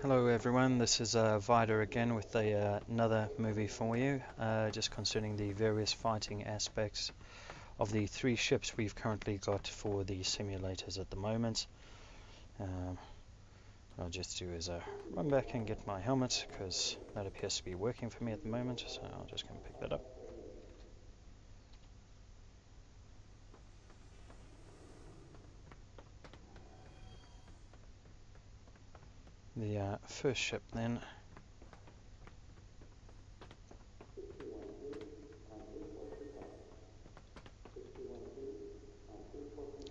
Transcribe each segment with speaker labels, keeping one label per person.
Speaker 1: Hello everyone, this is Vida again with another movie for you, just concerning the various fighting aspects of the three ships we've currently got for the simulators at the moment. What I'll just do is run back and get my helmet, because that appears to be working for me at the moment, so I'm just going to pick that up. The first ship then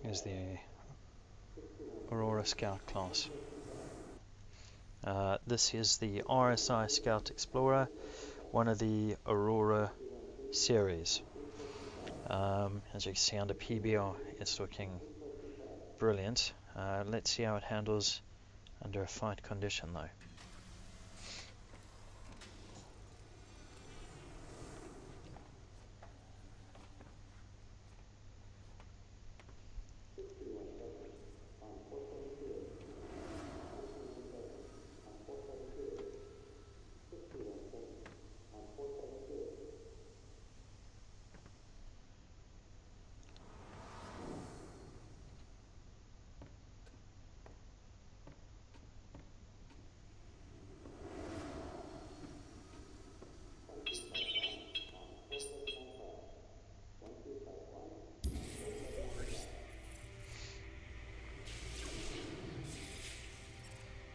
Speaker 1: is the Aurora Scout class. This is the RSI Scout Explorer, one of the Aurora series. As you can see under PBR, it's looking brilliant. Let's see how it handles under a fight condition though.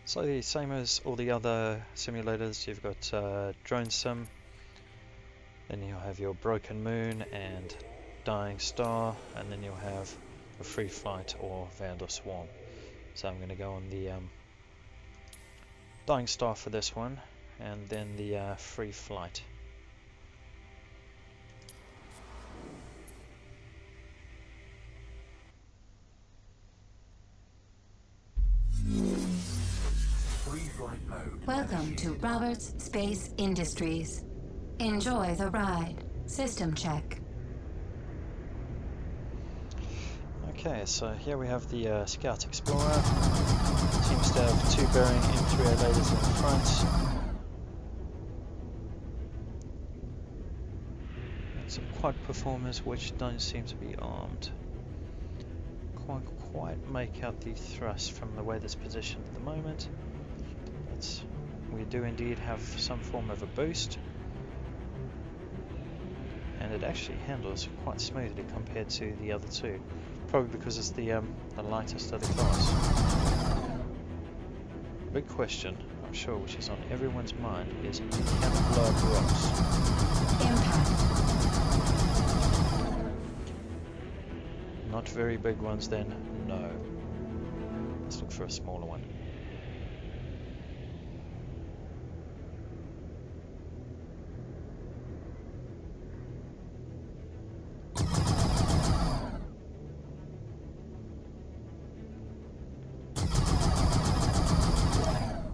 Speaker 1: So the same as all the other simulators, you've got Drone Sim, then you'll have your Broken Moon and Dying Star, and then you'll have a Free Flight or Vandal Swarm. So I'm going to go on the Dying Star for this one, and then the Free Flight.
Speaker 2: Welcome to Roberts Space Industries. Enjoy the ride. System check.
Speaker 1: Okay, so here we have the Scout Explorer. Seems to have two bearing M3A lasers in the front. And some quad performers which don't seem to be armed. Can't quite make out the thrust from the way that's positioned at the moment. We do indeed have some form of a boost, and it actually handles quite smoothly compared to the other two, probably because it's the lightest of the class. Big question, I'm sure, which is on everyone's mind, is can it blow up rocks?
Speaker 2: Impact.
Speaker 1: Not very big ones then, no. Let's look for a smaller one.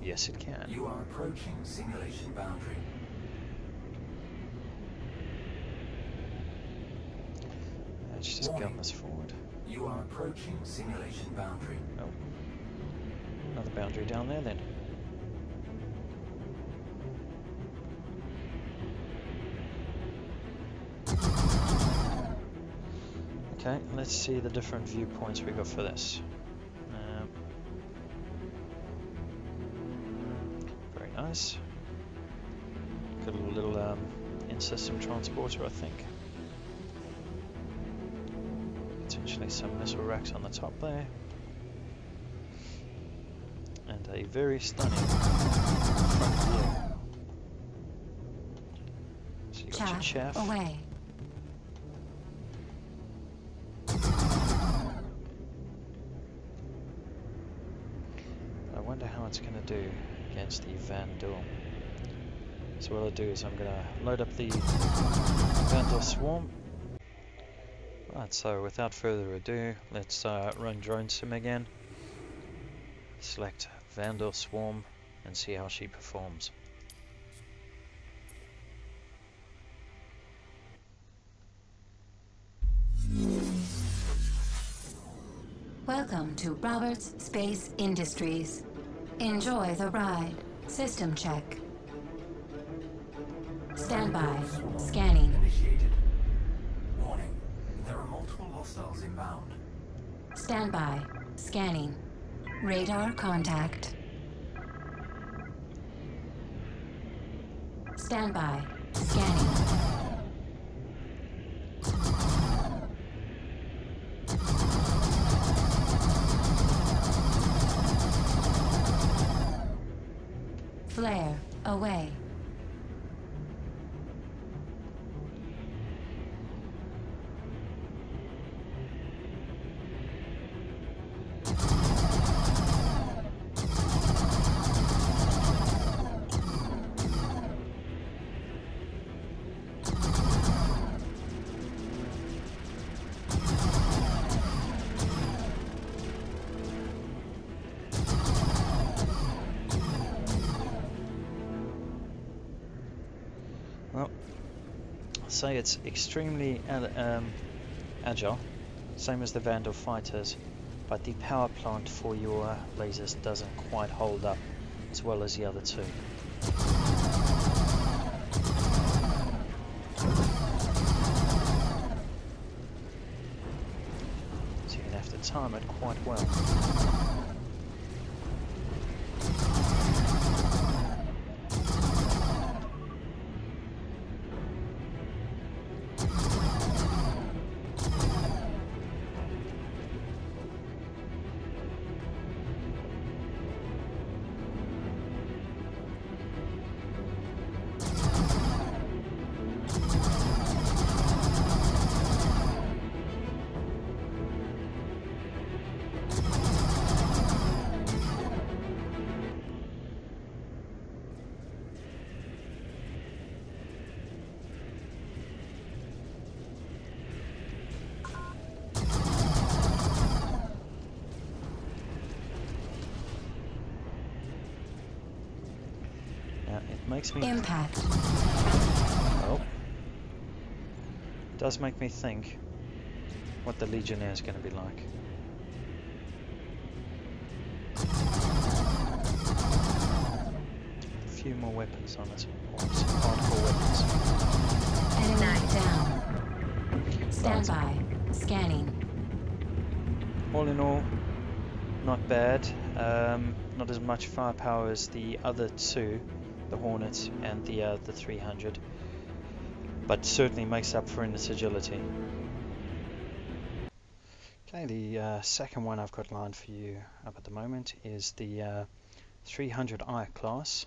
Speaker 1: Yes, it can.
Speaker 3: You are approaching simulation boundary.
Speaker 1: Let's just gun this forward.
Speaker 3: You are approaching simulation boundary.
Speaker 1: Oh, another boundary down there then. Okay, let's see the different viewpoints we got for this. Very nice. Got a little in-system transporter, I think. Potentially some missile racks on the top there. And a very stunning front view. So you got your chaff.
Speaker 2: Away.
Speaker 1: I wonder how it's going to do against the Vandal. So what I'll do is I'm going to load up the Vandal Swarm. Right, so without further ado, let's run Drone Sim again. Select Vandal Swarm and see how she performs.
Speaker 2: Welcome to Roberts Space Industries. Enjoy the ride. System check. Stand by. Scanning.
Speaker 3: Initiated. Warning. There are multiple hostiles inbound.
Speaker 2: Stand by. Scanning. Radar contact. Stand by. Scanning. Flare away.
Speaker 1: Well, say it's extremely agile, same as the Vandal fighters, but the power plant for your lasers doesn't quite hold up as well as the other two. So you're going to have to time it quite well. It makes me
Speaker 2: Impact.
Speaker 1: well, it does make me think what the Legionnaire is going to be like. A few more weapons on it, or some hardcore weapons.
Speaker 2: Enemy down. Stand by. Scanning.
Speaker 1: All in all, not bad. Not as much firepower as the other two, the Hornet and the 300, but certainly makes up for in its agility. Okay, the second one I've got lined for you up at the moment is the 300i class,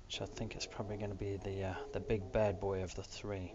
Speaker 1: which I think is probably going to be the big bad boy of the three.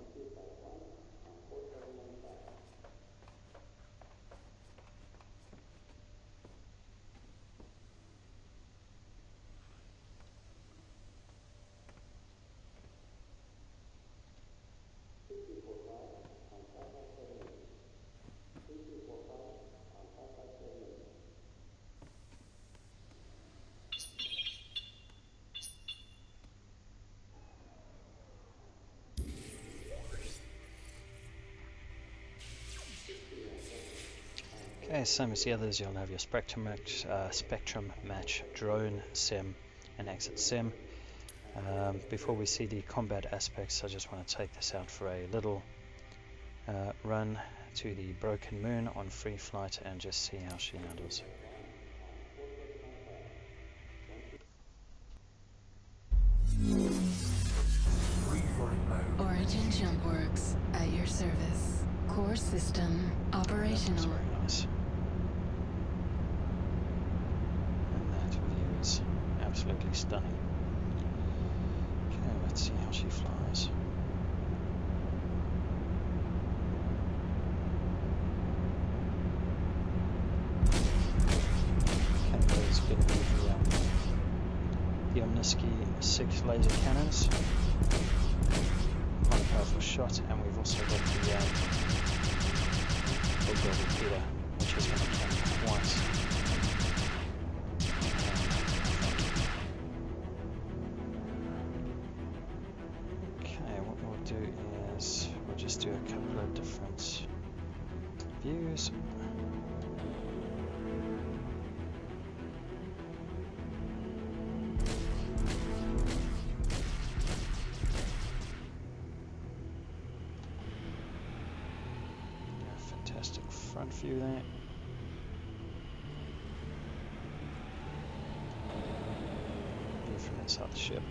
Speaker 1: Okay, same as the others, you'll have your Spectrum Match, Drone Sim and Exit Sim. Before we see the combat aspects, I just want to take this out for a little run to the Broken Moon on free flight and just see how she handles.
Speaker 4: Origin Jumpworks at your service. Core system
Speaker 1: That's
Speaker 4: operational.
Speaker 1: very nice. And that view is absolutely stunning. Okay, let's see how she flies. Okay, there's going to be the Omniski 6 laser cannons. Quite a powerful shot, and we've also got the Bulldog Repeater, which is going to count twice. Okay, what we'll do is we'll just do a couple of different views. front view there. View from inside the ship.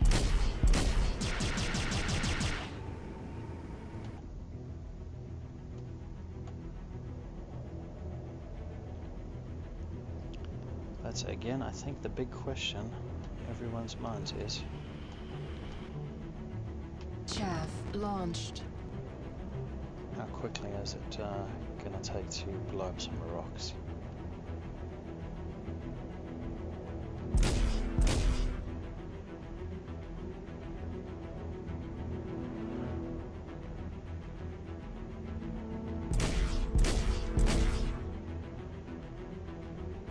Speaker 1: That's again, I think, the big question in everyone's minds is,
Speaker 4: Chaff launched.
Speaker 1: how quickly is it going to take to blow up some rocks?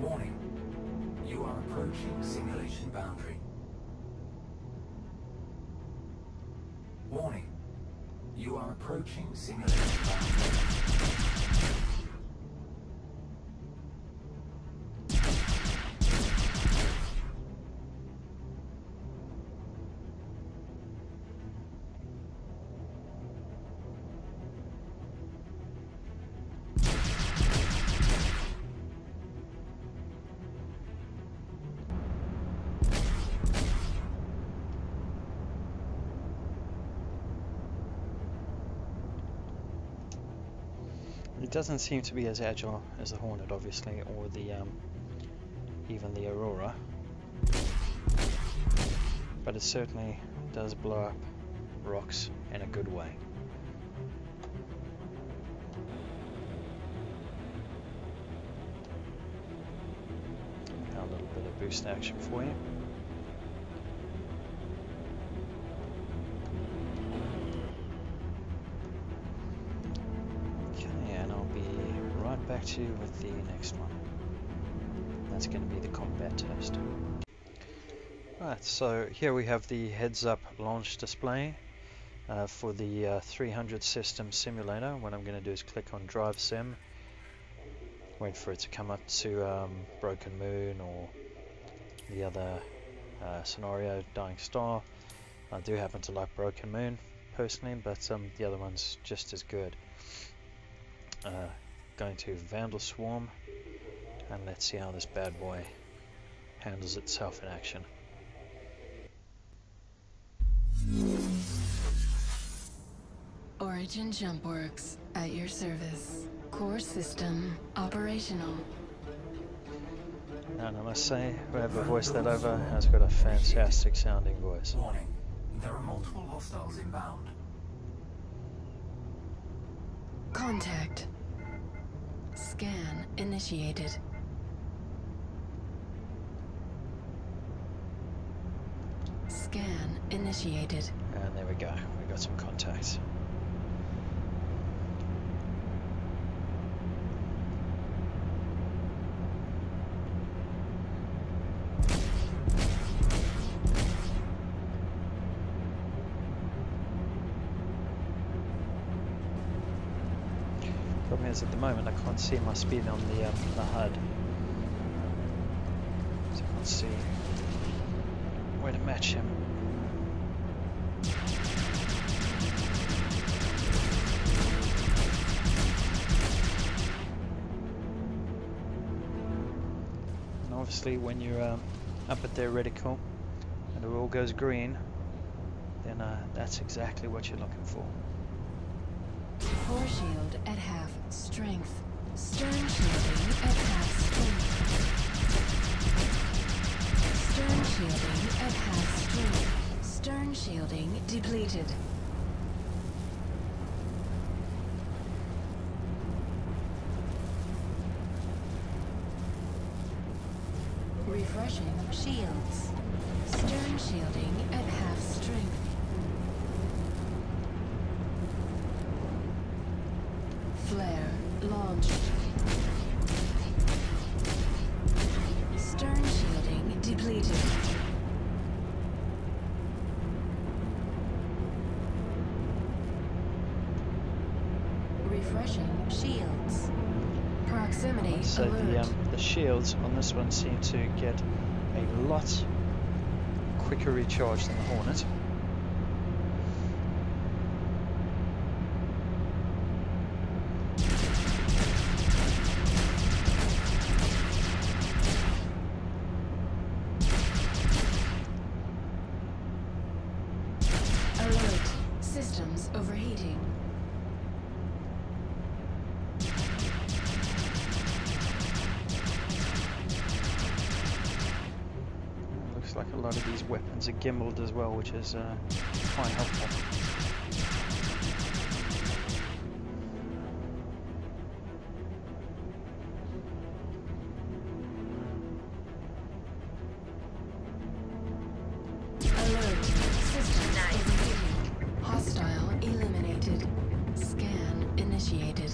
Speaker 3: Warning. You are approaching simulation boundary. Warning. You are approaching simulation boundary.
Speaker 1: It doesn't seem to be as agile as the Hornet, obviously, or the even the Aurora, but it certainly does blow up rocks in a good way. Now a little bit of boost action for you. Back to you with the next one. That's going to be the combat test. Right, so here we have the heads-up launch display for the 300 system simulator. What I'm going to do is click on Drive Sim, wait for it to come up to Broken Moon or the other scenario, Dying Star. I do happen to like Broken Moon personally, but the other one's just as good. Going to Vandal Swarm, and let's see how this bad boy handles itself in action.
Speaker 4: Origin JumpWorks at your service. Core system operational.
Speaker 1: And I must say, whoever voiced that over has got a fantastic sounding voice.
Speaker 3: Warning. There are multiple hostiles inbound.
Speaker 4: Contact. Scan initiated. Scan initiated.
Speaker 1: And there we go, we got some contacts. Problem is, at the moment I can't see my speed on the HUD, so I can't see where to match him. And obviously when you're up at their reticle and it all goes green, then that's exactly what you're looking for.
Speaker 4: Core shield at half strength. Stern shielding at half strength. Stern shielding at half strength. Stern shielding depleted. Refreshing shields. Stern shielding at half strength. Flare launched. Stern shielding depleted. Refreshing shields. Proximity
Speaker 1: So
Speaker 4: alert.
Speaker 1: the shields on this one seem to get a lot quicker recharge than the Hornet.
Speaker 4: Alert. Systems overheating.
Speaker 1: Looks like a lot of these weapons are gimbaled as well, which is quite helpful.
Speaker 4: Alert. Systems overheating. Hostile eliminated. Scan initiated.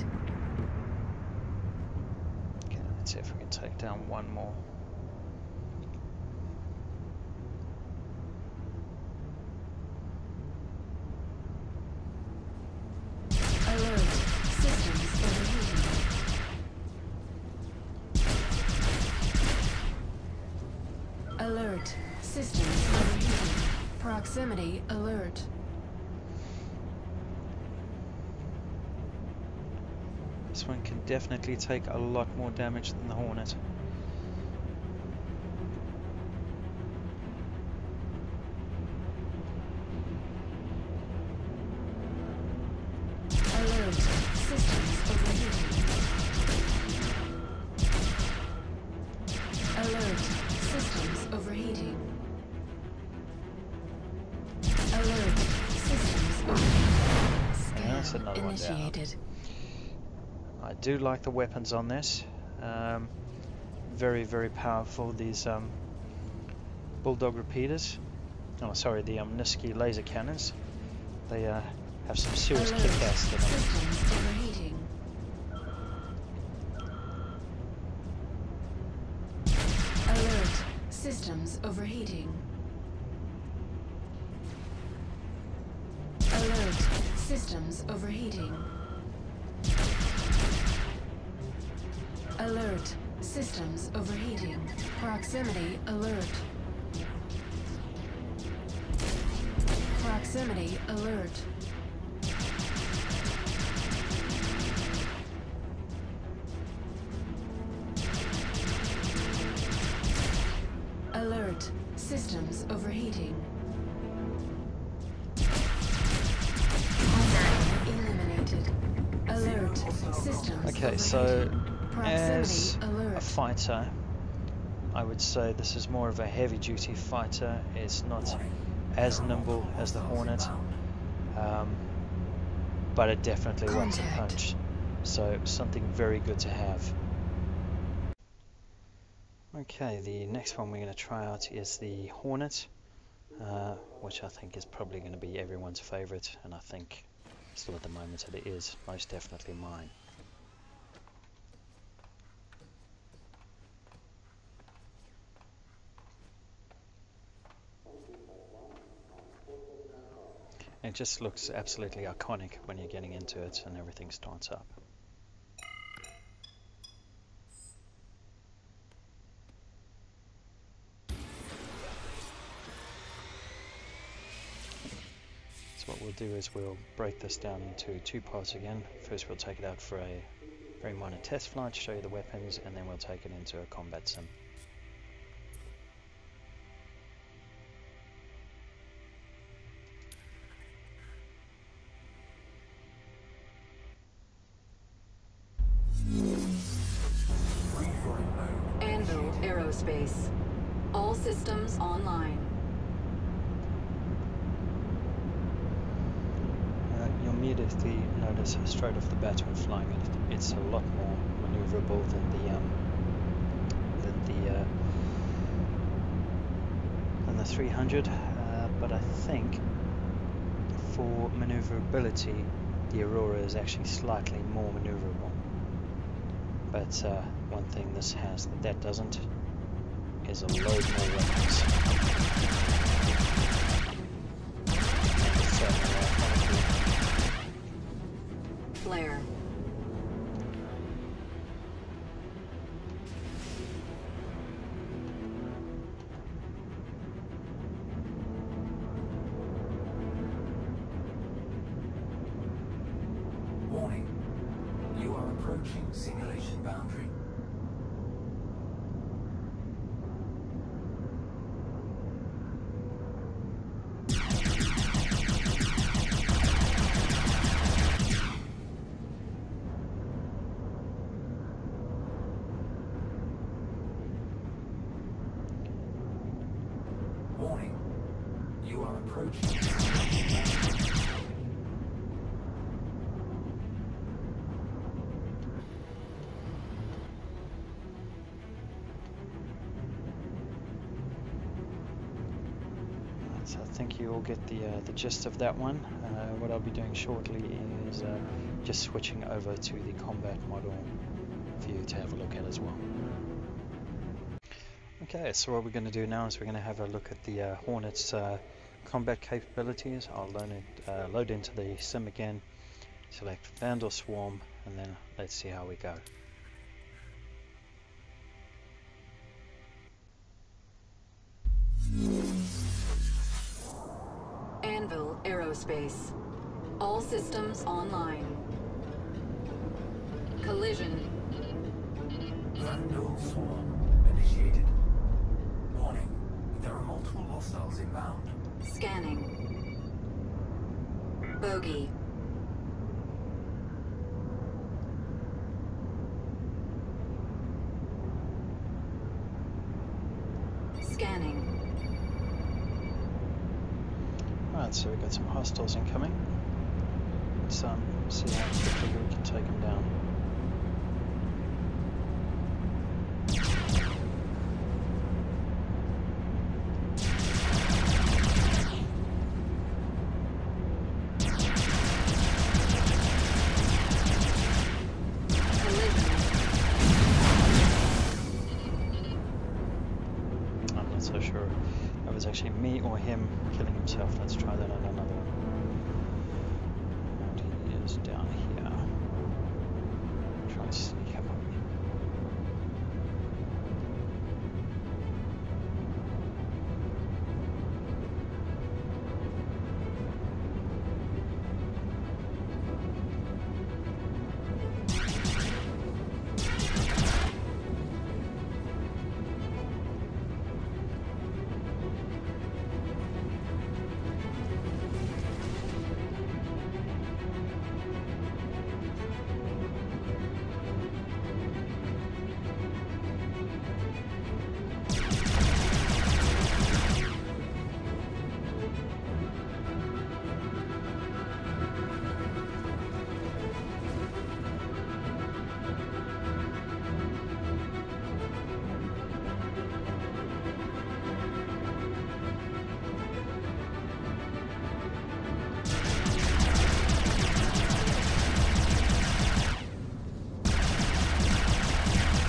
Speaker 1: Okay, let's see if we can take down one more.
Speaker 4: Alert. Systems overheating. Alert. Systems overheating. Proximity alert.
Speaker 1: This one can definitely take a lot more damage than the Hornet.
Speaker 4: Alert. Systems overheating. Alert. Systems overheating. Alert. Systems overheating.
Speaker 1: Yeah, that's
Speaker 4: Scan
Speaker 1: another one down.
Speaker 4: initiated.
Speaker 1: I do like the weapons on this. Very, very powerful. These Bulldog repeaters. Oh, sorry, the Niski laser cannons. They have some serious
Speaker 4: Alert.
Speaker 1: kick-ass to them.
Speaker 4: Systems overheating. Alert. Systems overheating. Alert. Systems overheating. Alert. Systems overheating. Proximity alert. Proximity alert. Alert. Systems overheating. Eliminated. Alert. Systems
Speaker 1: Okay, so as
Speaker 4: Proximity
Speaker 1: a
Speaker 4: alert.
Speaker 1: fighter, I would say this is more of a heavy-duty fighter. It's not as nimble as the Hornet, but it definitely whacks a
Speaker 4: Contact.
Speaker 1: punch. So something very good to have. Okay, the next one we're going to try out is the Hornet, which I think is probably going to be everyone's favorite, and I think still at the moment it is most definitely mine. It just looks absolutely iconic when you're getting into it and everything starts up. So what we'll do is we'll break this down into two parts again. First we'll take it out for a very minor test flight, show you the weapons, and then we'll take it into a combat sim.
Speaker 5: Anvil Aerospace. All systems online.
Speaker 1: You'll immediately notice straight off the bat when flying it, it's a lot more maneuverable than the 300. But I think for maneuverability, the Aurora is actually slightly more maneuverable. But one thing this has that doesn't is a load more weapons.
Speaker 5: Flare.
Speaker 3: Warning. You are approaching simulation boundary. You are approaching.
Speaker 1: So I think you all get the gist of that one. What I'll be doing shortly is just switching over to the combat model for you to have a look at as well. Okay, so what we're going to do now is we're going to have a look at the Hornet's combat capabilities. I'll load into the sim again, select Vandal Swarm, and then let's see how we go.
Speaker 5: Anvil Aerospace. All systems online. Collision.
Speaker 3: Vandal Swarm initiated. Warning, there are multiple hostiles inbound.
Speaker 5: Scanning. Bogey. Scanning.
Speaker 1: Alright, so we've got some hostiles incoming. Let's see how quickly we can take them down. I'm not so sure if it was actually me or him killing himself. Let's try that on another one. And he is down here. Try to sneak up on me.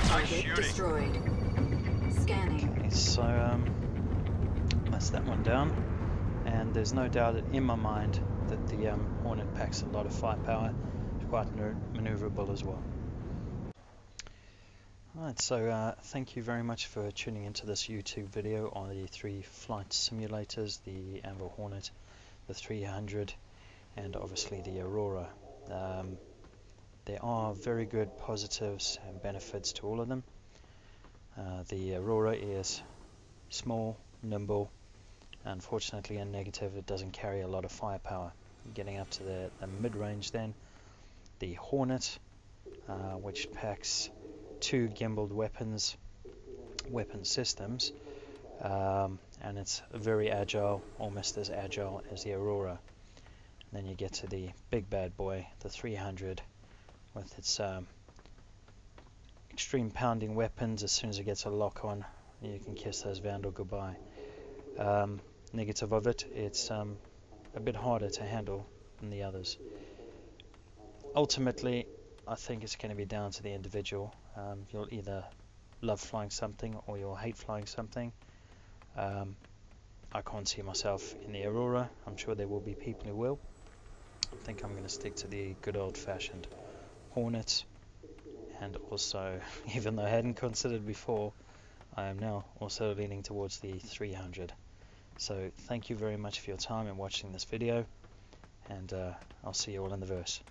Speaker 5: Target destroyed. Scanning.
Speaker 1: Okay, so that's that one down. And there's no doubt in my mind that the Hornet packs a lot of firepower. It's quite maneuverable as well. Alright, so thank you very much for tuning into this YouTube video on the 3 flight simulators, the Anvil Hornet, the 300, and obviously the Aurora. There are very good positives and benefits to all of them. The Aurora is small, nimble. Unfortunately, in negative, it doesn't carry a lot of firepower. Getting up to the mid-range then, the Hornet, which packs 2 gimbaled weapon systems, and it's very agile, almost as agile as the Aurora. And then you get to the big bad boy, the 300, with its extreme pounding weapons. As soon as it gets a lock on, you can kiss those Vandal goodbye. Negative of it, it's a bit harder to handle than the others. Ultimately, I think it's going to be down to the individual. You'll either love flying something or you'll hate flying something. I can't see myself in the Aurora. I'm sure there will be people who will. I think I'm going to stick to the good old-fashioned Hornet, and also, even though I hadn't considered before, I am now also leaning towards the 300. So thank you very much for your time in watching this video, and I'll see you all in the verse.